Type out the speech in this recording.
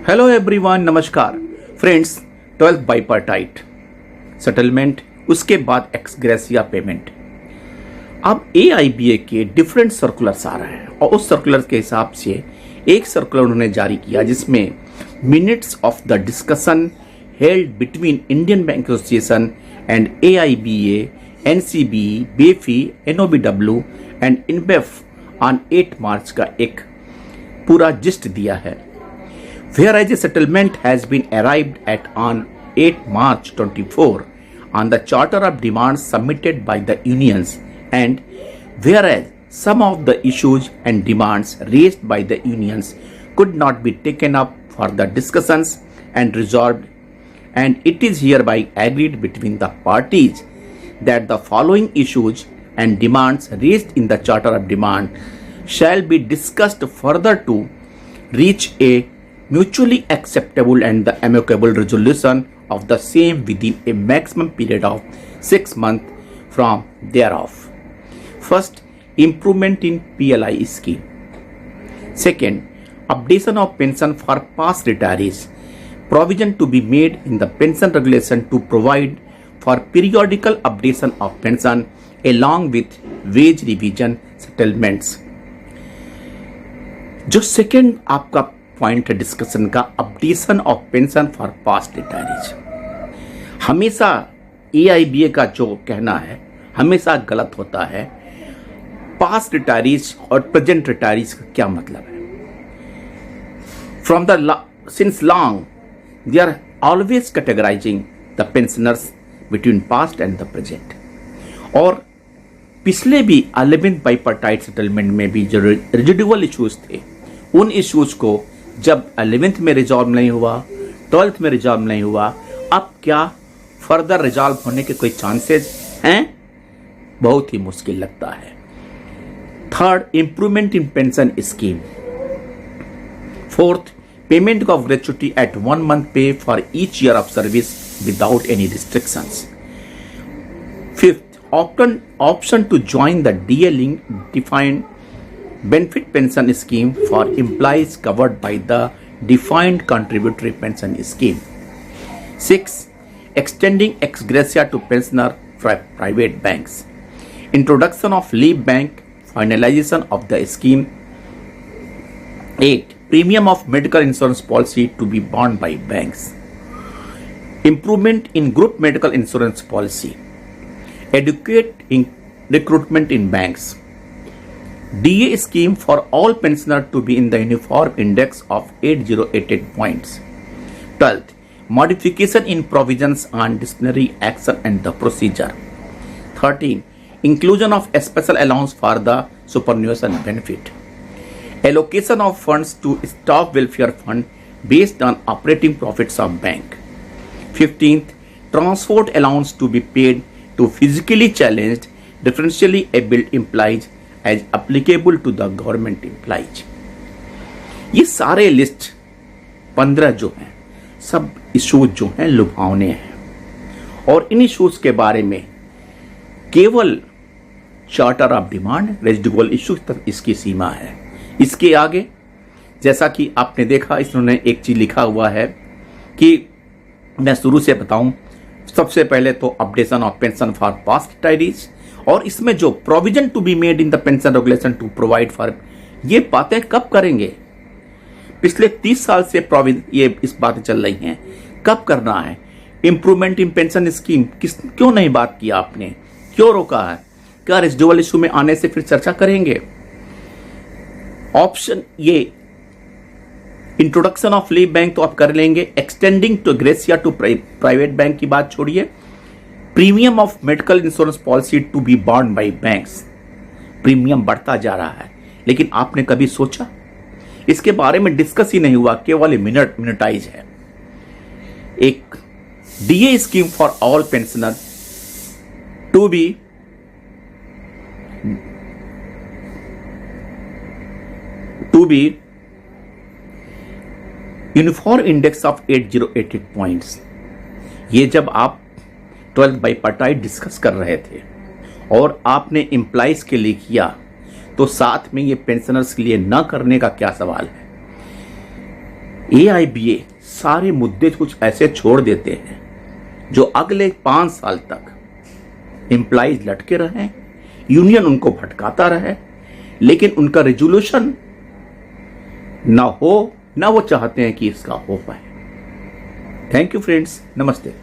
Hello everyone, नमस्कार friends. 12th bipartite settlement, उसके बाद एक्सग्रेसिया पेमेंट। अब AIBA के डिफरेंट सर्कुलर्स आ रहे हैं और उस सर्कुलर के हिसाब से एक सर्कुलर उन्होंने जारी किया जिसमें minutes of the discussion held between Indian bank association and AIBA, NCB, BFI, NOBW and INBEF on 8 मार्च का एक पूरा जिस्ट दिया है। Whereas a settlement has been arrived at on 8 March 24 on the Charter of Demands submitted by the unions, and whereas some of the issues and demands raised by the unions could not be taken up for the discussions and resolved, and it is hereby agreed between the parties that the following issues and demands raised in the Charter of Demand shall be discussed further to reach a mutually acceptable and the amicable resolution of the same within a maximum period of 6 months from thereof. First, improvement in PLI scheme. Second, updation of pension for past retirees. Provision to be made in the pension regulation to provide for periodical updation of pension along with wage revision settlements. जो second आपका point है discussion का, updation of pension for past retirees. हमेशा AIBA का जो कहना है हमेशा गलत होता है। पास्ट रिटायरीज और प्रेजेंट रिटायरीज का क्या मतलब है? From the since long they are always categorising the pensioners between past and the present. और पिछले भी 11th बाइपार्टाइट सेटलमेंट में भी जो रेजिडुअल इश्यूज थे, उन इश्यूज को जब 11th में रिजॉल्व नहीं हुआ, 12th में रिजॉल्व नहीं हुआ, अब क्या फर्दर रिजॉल्व होने के कोई चांसेस हैं? बहुत ही मुश्किल लगता है। Third, improvement in pension scheme. Fourth, payment of gratuity at 1 month pay for each year of service without any restrictions. Fifth, option to join the DA link defined benefit pension scheme for employees covered by the defined contributory pension scheme. 6. Extending ex gratia to pensioner from private banks. Introduction of leave bank, finalization of the scheme. 8. Premium of medical insurance policy to be borne by banks. Improvement in group medical insurance policy. Adequate recruitment in banks. DA scheme for all pensioners to be in the uniform index of 8088 points. 12th, modification in provisions on disciplinary action and the procedure. 13, inclusion of a special allowance for the superannuation benefit. Allocation of funds to staff welfare fund based on operating profits of bank. 15th, transport allowance to be paid to physically challenged, differentially abled employees as applicable to the government employees. ये सारे list 15 जो हैं सब issues जो हैं लुभावने हैं और इन issues के बारे में केवल charter of demand residual issues तक इसकी सीमा है। इसके आगे जैसा कि आपने देखा इन्होंने एक चीज लिखा हुआ है कि मैं शुरू से बताऊं। सबसे पहले तो updation of pension for past retirees, और इसमें जो provision to be made in the pension regulation to provide for, ये बातें कब करेंगे? पिछले 30 साल से ये इस बातें चल रही हैं, कब करना है? इंप्रूवमेंट इन पेंशन स्कीम क्यों नहीं बात किया आपने? क्यों रोका है? क्या रेजिडुअल इशू में आने से फिर चर्चा करेंगे? ऑप्शन ये इंट्रोडक्शन ऑफ लीव बैंक तो आप कर लेंगे। Extending to gratia to private bank की बात छोड़िए। Premium of medical insurance policy to be borne by banks. Premium बढ़ता जा रहा है, लेकिन आपने कभी सोचा? इसके बारे में डिस्कस ही नहीं हुआ, केवल मिनटाइज है। एक DA scheme for all pensioner to be uniform index of 8088 points. ये जब आप 12th बाइपार्टाइट डिस्कस कर रहे थे और आपने एम्प्लॉइज के लिए किया, तो साथ में ये पेंशनर्स के लिए न करने का क्या सवाल है? AIBA सारे मुद्दे कुछ ऐसे छोड़ देते हैं जो अगले 5 साल तक एम्प्लॉइज लटके रहे, यूनियन उनको भटकाता रहे, लेकिन उनका रेजोल्यूशन ना हो, ना वो चाहते हैं कि इसका हो पाए। थैंक यू फ्रेंड्स, नमस्ते।